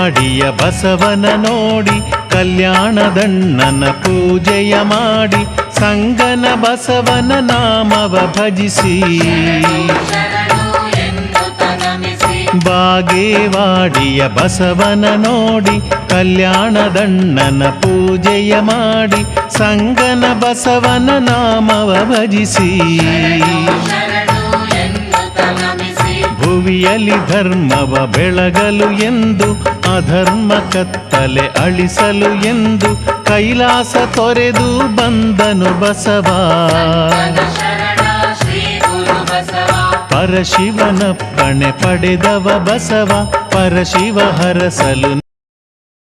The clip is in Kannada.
ಬಾಗೇವಾಡಿಯ ಬಸವನ ನೋಡಿ ಕಲ್ಯಾಣದಣ್ಣನ ಪೂಜೆಯ ಮಾಡಿ ಸಂಗನ ಬಸವನ ನಾಮವ ಭಜಿಸಿ ಬಾಗೇವಾಡಿಯ ಬಸವನ ನೋಡಿ ಕಲ್ಯಾಣದಣ್ಣನ ಪೂಜೆಯ ಮಾಡಿ ಸಂಗನ ಬಸವನ ನಾಮವ ಭಜಿಸಿ ಭುವಿಯಲ್ಲಿ ಧರ್ಮವ ಬೆಳಗಲು ಎಂದು ಅಧರ್ಮ ಕತ್ತಲೆ ಅಳಿಸಲು ಎಂದು ಕೈಲಾಸ ತೊರೆದು ಬಂದನು ಬಸವ ಪರಶಿವನಪ್ಪಣೆ ಪಡೆದವ ಬಸವ ಪರಶಿವ ಹರಸಲು